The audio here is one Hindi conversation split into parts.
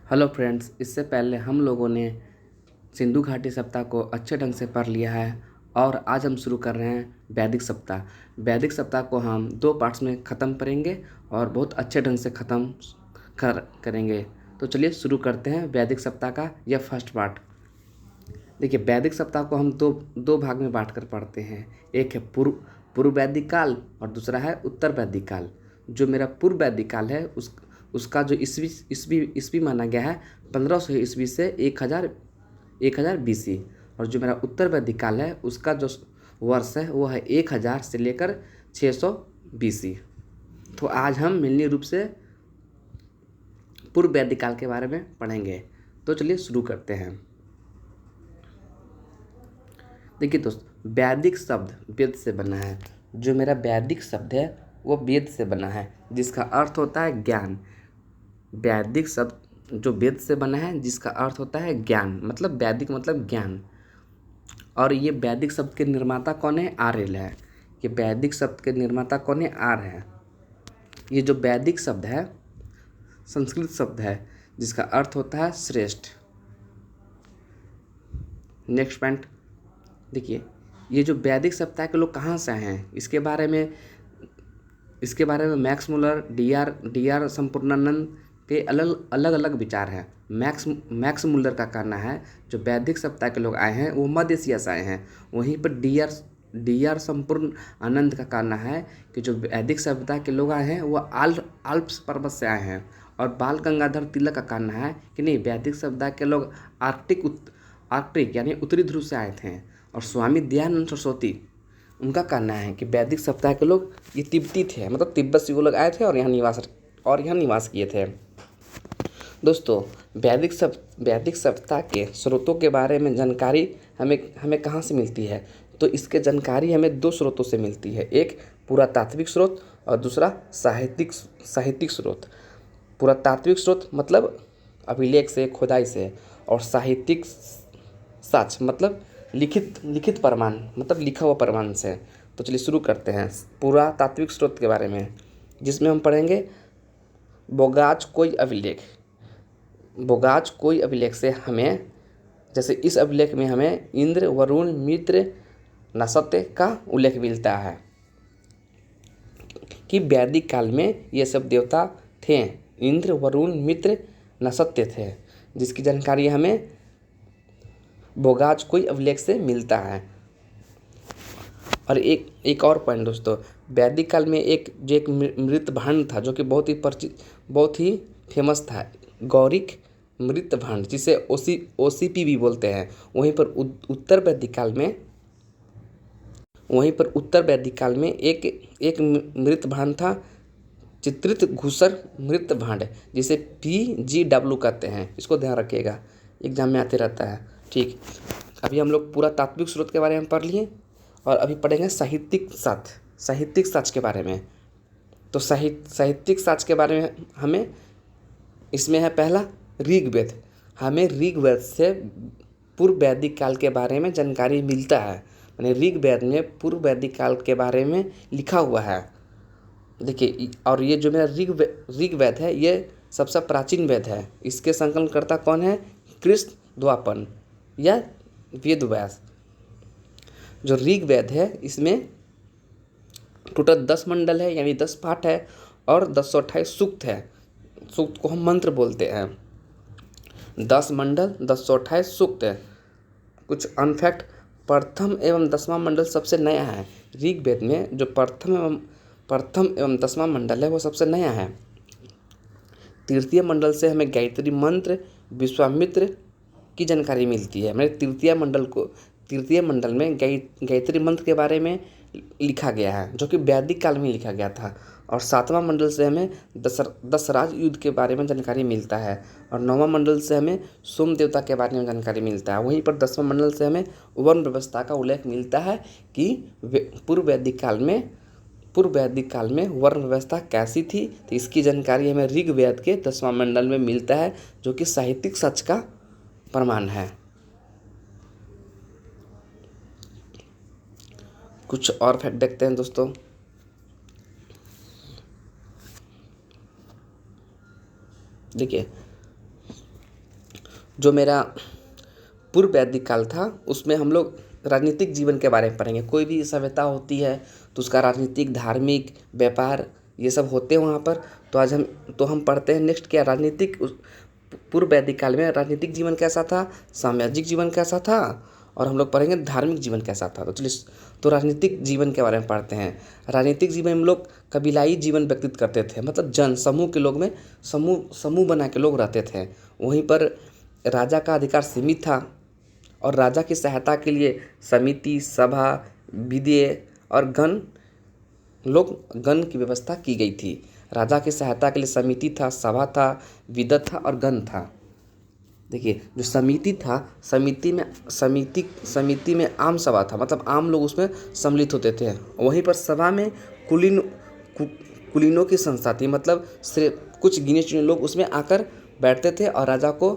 हेलो फ्रेंड्स, इससे पहले हम लोगों ने सिंधु घाटी सप्ताह को अच्छे ढंग से पढ़ लिया है और आज हम शुरू कर रहे हैं वैदिक सप्ताह। वैदिक सप्ताह को हम 2 पार्ट्स में ख़त्म करेंगे और बहुत अच्छे ढंग से ख़त्म करेंगे। तो चलिए शुरू करते हैं वैदिक सप्ताह का यह फर्स्ट पार्ट। देखिए, वैदिक सप्ताह को हम दो भाग में बांट कर पढ़ते हैं। एक है पूर्व वैदिक काल और दूसरा है उत्तर वैदिक काल। जो मेरा पूर्व वैदिक काल है उसका जो ईस्वी माना गया है 1500 ईस्वी से 1000 BC। और जो मेरा उत्तर वैदिक काल है उसका जो वर्ष है वो है 1000 से लेकर 600 BC। तो आज हम मिलनी रूप से पूर्व वैदिक काल के बारे में पढ़ेंगे। तो चलिए शुरू करते हैं। देखिए दोस्त, वैदिक शब्द वेद से बना है। जो मेरा वैदिक शब्द है वो वेद से बना है, जिसका अर्थ होता है ज्ञान। वैदिक शब्द जो वेद से बना है जिसका अर्थ होता है ज्ञान, मतलब वैदिक मतलब ज्ञान। और ये वैदिक शब्द के निर्माता कौन है? आर्य है। ये वैदिक शब्द के निर्माता कौन है? आर्य है। ये जो वैदिक शब्द है संस्कृत शब्द है जिसका अर्थ होता है श्रेष्ठ। नेक्स्ट पॉइंट देखिए, ये जो वैदिक सप्ताह के लोग कहाँ से आए हैं इसके बारे में Max Muller, D R Sampurnanand के अलग अलग विचार हैं। मैक्स मुलर का कहना है जो वैदिक सप्ताह के लोग आए हैं वो मध्य एशिया से आए हैं। वहीं पर डी आर संपूर्ण आनंद का कहना है कि जो वैदिक सभ्यता के लोग आए हैं वो आल्प्स पर्वत से आए हैं। और बाल गंगाधर तिलक का कहना है कि नहीं, वैदिक सभ्यता के लोग आर्कटिक यानी उत्तरी ध्रुव से आए थे। और स्वामी दयानंद सरस्वती उनका कहना है कि वैदिक सप्ताह के लोग ये तिब्बती थे, मतलब तिब्बत से वो लोग आए थे और यहाँ निवास किए थे। दोस्तों, वैदिक सप्ताह के स्रोतों के बारे में जानकारी हमें कहाँ से मिलती है? तो इसके जानकारी हमें 2 स्रोतों से मिलती है। एक पुरातात्विक स्रोत और दूसरा साहित्यिक स्रोत। पुरातात्विक स्रोत मतलब अभिलेख से, खुदाई से, और साहित्यिक साक्ष्य मतलब लिखित प्रमाण, मतलब लिखा हुआ प्रमाण से। तो चलिए शुरू करते हैं पुरातात्विक स्रोत के बारे में, जिसमें हम पढ़ेंगे बोगाज कोई अभिलेख से हमें, जैसे इस अभिलेख में हमें इंद्र, वरुण, मित्र, नसत्य का उल्लेख मिलता है कि वैदिक काल में ये सब देवता थे। इंद्र, वरुण, मित्र, नसत्य थे, जिसकी जानकारी हमें बोगाज कोई अभिलेख से मिलता है। और एक और पॉइंट दोस्तों, वैदिक काल में एक मृत भांड था जो कि बहुत ही फेमस था, गौरिक मृत भांड, जिसे OCP भी बोलते हैं। वहीं पर उत्तर वैदिक काल में एक मृत भांड था, चित्रित घूसर मृत भांड, जिसे PGW कहते हैं। इसको ध्यान रखिएगा, एग्जाम में आते रहता है। ठीक, अभी हम लोग पुरातात्विक स्रोत के बारे में पढ़ लिए और अभी पढ़ेंगे साहित्यिक साक्ष्य के बारे में। तो साहित्यिक साक्ष्य के बारे में हमें इसमें है पहला ऋग्वेद। हमें ऋग्वेद से पूर्व वैदिक काल के बारे में जानकारी मिलता है, यानी ऋग्वेद में पूर्व वैदिक काल के बारे में लिखा हुआ है। देखिए, और ये जो मेरा ऋग्वेद है ये सबसे प्राचीन वेद है। इसके संकलनकर्ता कौन है? कृष्ण द्वापर या वेद व्यास। जो ऋग्वेद है इसमें टोटल 10 मंडल है, यानी 10 पाठ है, और 1028 सूक्त है। सूक्त को हम मंत्र बोलते हैं। 10 मंडल, 1028 सूक्त है। कुछ अनफैक्ट, प्रथम एवं 10वां मंडल सबसे नया है। ऋग्वेद में जो प्रथम एवं 10वां मंडल है वो सबसे नया है। तृतीय मंडल से हमें गायत्री मंत्र, विश्वामित्र की जानकारी मिलती है। मैंने तृतीय मंडल में गायत्री मंत्र के बारे में लिखा गया है, जो कि वैदिक काल में लिखा गया था। और 7वां मंडल से हमें दशराज युद्ध के बारे में जानकारी मिलता है। और 9वां मंडल से हमें सोम देवता के बारे में जानकारी मिलता है। वहीं पर 10वां मंडल से हमें वर्ण व्यवस्था का उल्लेख मिलता है कि पूर्व वैदिक काल में वर्ण व्यवस्था कैसी थी। तो इसकी जानकारी हमें ऋग्वेद के 10वां मंडल में मिलता है, जो कि साहित्यिक सच का प्रमाण है। कुछ और फैक्ट देखते हैं दोस्तों। देखिए, जो मेरा पूर्व वैदिक काल था उसमें हम लोग राजनीतिक जीवन के बारे में पढ़ेंगे। कोई भी सभ्यता होती है तो उसका राजनीतिक, धार्मिक, व्यापार ये सब होते हैं वहाँ पर। तो आज हम पढ़ते हैं नेक्स्ट क्या, राजनीतिक पूर्व वैदिक काल में राजनीतिक जीवन कैसा था, सामाजिक जीवन कैसा था, और हम लोग पढ़ेंगे धार्मिक जीवन कैसा था। तो चलिए, तो राजनीतिक जीवन के बारे में पढ़ते हैं। राजनीतिक जीवन में हम लोग कबीलाई जीवन व्यतीत करते थे, मतलब जन समूह के लोग में समूह बना के लोग रहते थे। वहीं पर राजा का अधिकार सीमित था और राजा की सहायता के लिए समिति, सभा, विधेय और गण की व्यवस्था की गई थी। राजा की सहायता के लिए समिति था, सभा था, विदत था और गण था। देखिए, जो समिति था, समिति में आम सभा था, मतलब आम लोग उसमें सम्मिलित होते थे। वहीं पर सभा में कुलीनों की संस्था थी, मतलब सिर्फ कुछ गिने चुने लोग उसमें आकर बैठते थे और राजा को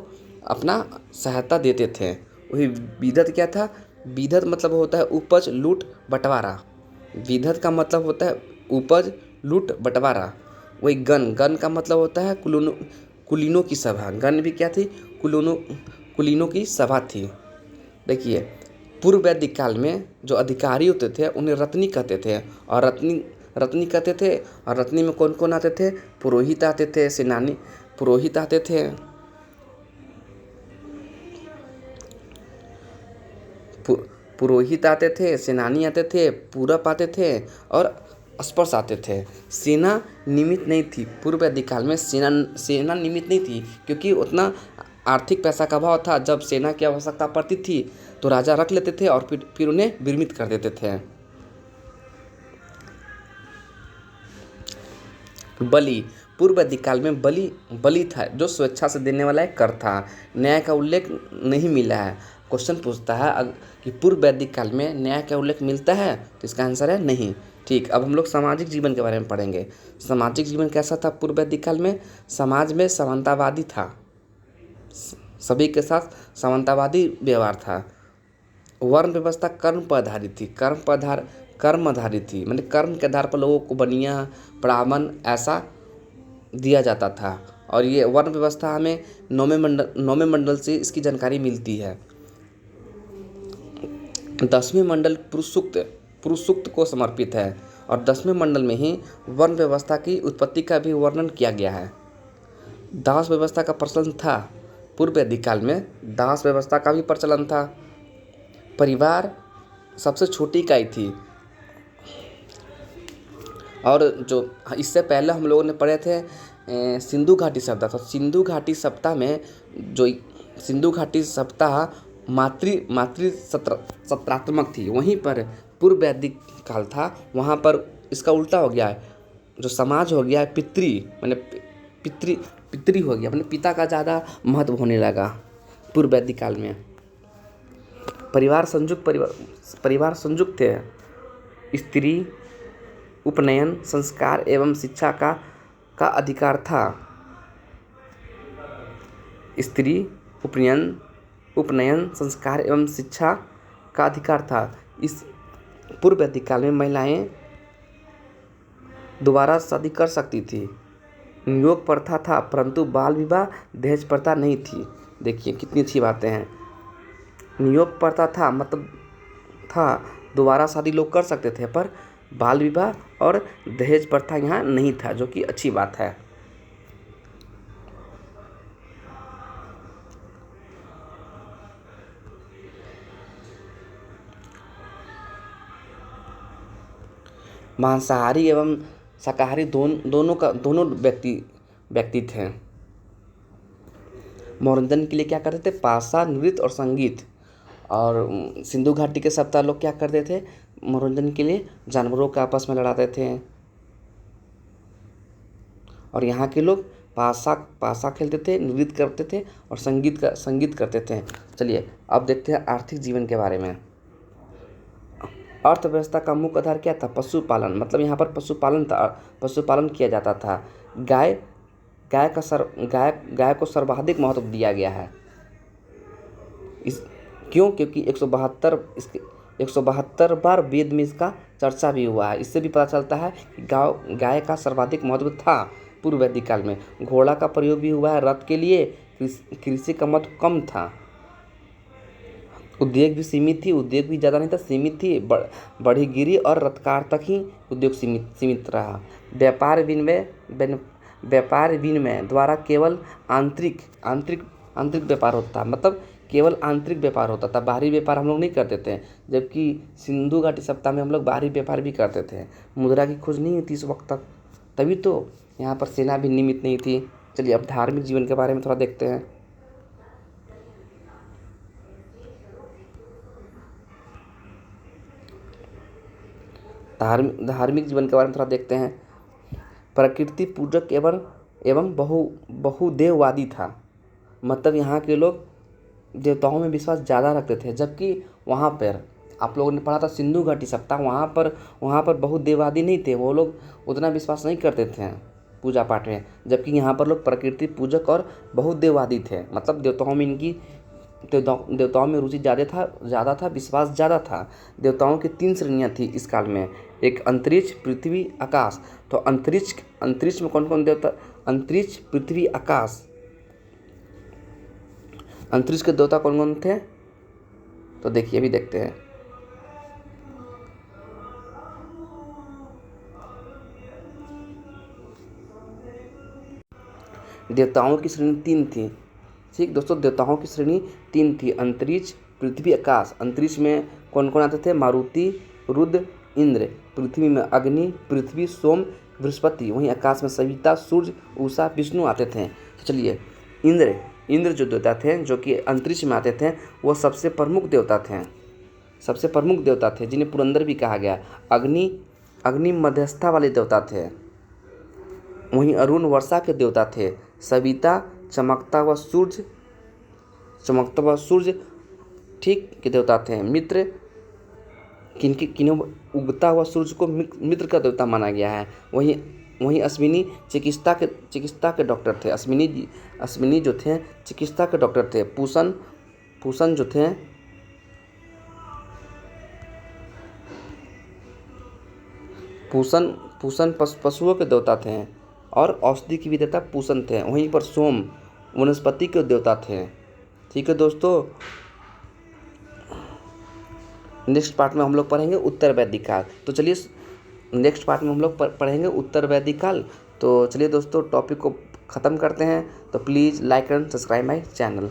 अपना सहायता देते थे। वही विधत क्या था, विधत मतलब होता है उपज, लूट, बंटवारा। विधत का मतलब होता है उपज, लूट, बंटवारा। वही गण का मतलब होता है कुलीनों की सभा। गण भी क्या थी, कुलीनों की सभा थी। देखिए, पूर्व वैदिक काल में जो अधिकारी होते थे उन्हें रत्नी कहते थे, और रत्नी कहते थे। और रत्नी में कौन कौन आते थे, पुरोहित आते थे, सेनानी पुरोहित आते थे, पुरोहित आते थे, सेनानी आते थे, पूरब आते थे और स्पर्श आते थे। सेना नियमित नहीं थी। पूर्व वैदिक काल में सेना नियमित नहीं थी, क्योंकि उतना आर्थिक पैसा का अभाव था। जब सेना की आवश्यकता पड़ती थी तो राजा रख लेते थे और फिर उन्हें विरमित कर देते थे। बलि, पूर्व वैदिक काल में बलि था, जो स्वेच्छा से देने वाला एक कर था। न्याय का उल्लेख नहीं मिला है। क्वेश्चन पूछता है कि पूर्व वैदिक काल में न्याय का उल्लेख मिलता है, तो इसका आंसर है नहीं। ठीक, अब हम लोग सामाजिक जीवन के बारे में पढ़ेंगे। सामाजिक जीवन कैसा था पूर्व वैदिक काल में? समाज में समानतावादी था, सभी के साथ समानतावादी व्यवहार था। वर्ण व्यवस्था कर्म पर आधारित थी, कर्म आधारित थी, मतलब कर्म के आधार पर लोगों को बनिया, ब्राह्मण ऐसा दिया जाता था। और ये वर्ण व्यवस्था हमें नौवें मंडल से इसकी जानकारी मिलती है। 10वें मंडल पुरुष सूक्त को समर्पित है, और 10वें मंडल में ही वर्ण व्यवस्था की उत्पत्ति का भी वर्णन किया गया है। दास व्यवस्था का प्रचलन था पूर्व वैदिक काल में, दास व्यवस्था का भी प्रचलन था। परिवार सबसे छोटी इकाई थी, और जो इससे पहले हम लोगों ने पढ़े थे सिंधु घाटी सप्ताह। तो सिंधु घाटी सप्ताह में सिंधु घाटी सप्ताह मातृ सत्रात्मक थी। वहीं पर पूर्व वैदिक काल था, वहाँ पर इसका उल्टा हो गया है। जो समाज हो गया है पितृ हो गया, मतलब पिता का ज़्यादा महत्व होने लगा पूर्व वैदिक काल में। परिवार संयुक्त थे। स्त्री उपनयन, संस्कार एवं शिक्षा का अधिकार था। स्त्री उपनयन, संस्कार एवं शिक्षा का अधिकार था। इस पूर्व वैदिक काल में महिलाएं दोबारा शादी कर सकती थी। नियोग प्रथा था, परंतु बाल विवाह, दहेज प्रथा नहीं थी। देखिए कितनी अच्छी बातें हैं। नियोग प्रथा था, मतलब था दोबारा शादी लोग कर सकते थे, पर बाल विवाह और दहेज प्रथा यहाँ नहीं था, जो कि अच्छी बात है। मांसाहारी एवं शाकाहारी दोनों व्यक्ति थे। मनोरंजन के लिए क्या करते थे? पासा, नृत्य और संगीत। और सिंधु घाटी के सप्ताह लोग क्या करते थे? मनोरंजन के लिए जानवरों का आपस में लड़ाते थे। और यहाँ के लोग पासा खेलते थे, नृत्य करते थे और संगीत करते थे। चलिए अब देखते हैं आर्थिक जीवन के बारे में। अर्थव्यवस्था का मुख्य आधार क्या था? पशुपालन, मतलब यहाँ पर पशुपालन किया जाता था। गाय को सर्वाधिक महत्व दिया गया है। क्यों? क्योंकि 172 बार वेद में इसका चर्चा भी हुआ है। इससे भी पता चलता है कि गाय का सर्वाधिक महत्व था पूर्व वैदिक काल में घोड़ा का प्रयोग भी हुआ है रथ के लिए। कृषि का महत्व कम था। उद्योग भी सीमित थी, उद्योग भी ज़्यादा नहीं था, सीमित थी। बढ़ी गिरी और रथकार तक ही उद्योग सीमित रहा। व्यापार विनिमय द्वारा केवल आंतरिक व्यापार होता, मतलब केवल आंतरिक व्यापार होता था, बाहरी व्यापार हम लोग नहीं करते थे। जबकि सिंधु घाटी सभ्यता में हम लोग बाहरी व्यापार भी करते थे। मुद्रा की खोज नहीं हुई थी इस वक्त तक, तभी तो यहाँ पर सेना भी नियमित नहीं थी। चलिए अब धार्मिक जीवन के बारे में थोड़ा देखते हैं। धार्मिक जीवन के बारे में थोड़ा देखते हैं। प्रकृति पूजक एवं बहुदेववादी था, मतलब यहाँ के लोग देवताओं में विश्वास ज़्यादा रखते थे। जबकि वहाँ पर आप लोगों ने पढ़ा था सिंधु घाटी सभ्यता, वहाँ पर बहुदेववादी नहीं थे, वो लोग उतना विश्वास नहीं करते थे पूजा पाठ में। जबकि यहाँ पर लोग प्रकृति पूजक और बहुदेववादी थे, मतलब देवताओं में रुचि ज़्यादा था, विश्वास ज़्यादा था। देवताओं की 3 श्रेणियाँ थी इस काल में, एक अंतरिक्ष, पृथ्वी, आकाश। तो अंतरिक्ष में कौन कौन देवता? अंतरिक्ष, पृथ्वी, आकाश। अंतरिक्ष के देवता कौन कौन थे? तो देखिए अभी देखते हैं। देवताओं की श्रेणी 3 थी। ठीक दोस्तों, देवताओं की श्रेणी 3 थी, अंतरिक्ष, पृथ्वी, आकाश। अंतरिक्ष में कौन कौन आते थे? मारुति, रुद्र, इंद्र। पृथ्वी में अग्नि, पृथ्वी, सोम, बृहस्पति। वहीं आकाश में सविता, सूर्य, उषा, विष्णु आते थे। तो चलिए इंद्र जो देवता थे, जो कि अंतरिक्ष में आते थे, वो सबसे प्रमुख देवता थे, जिन्हें पुरंदर भी कहा गया। अग्नि मध्यस्थता वाले देवता थे। वहीं अरुण वर्षा के देवता थे। सविता चमकता हुआ सूर्य ठीक के देवता थे। मित्र किन्हें उगता हुआ सूर्य को मित्र का देवता माना गया है। वहीं अश्विनी चिकित्सा के डॉक्टर थे। अश्विनी जो थे चिकित्सा के डॉक्टर थे। पूषण जो थे पूषण पशुओं के देवता थे और औषधि की भी देवता पूषण थे। वहीं पर सोम वनस्पति के देवता थे। ठीक है दोस्तों, नेक्स्ट पार्ट में हम लोग पढ़ेंगे उत्तर वैदिक काल। तो चलिए नेक्स्ट पार्ट में हम लोग पढ़ेंगे उत्तर वैदिक काल। तो चलिए दोस्तों टॉपिक को ख़त्म करते हैं। तो please like and subscribe my channel.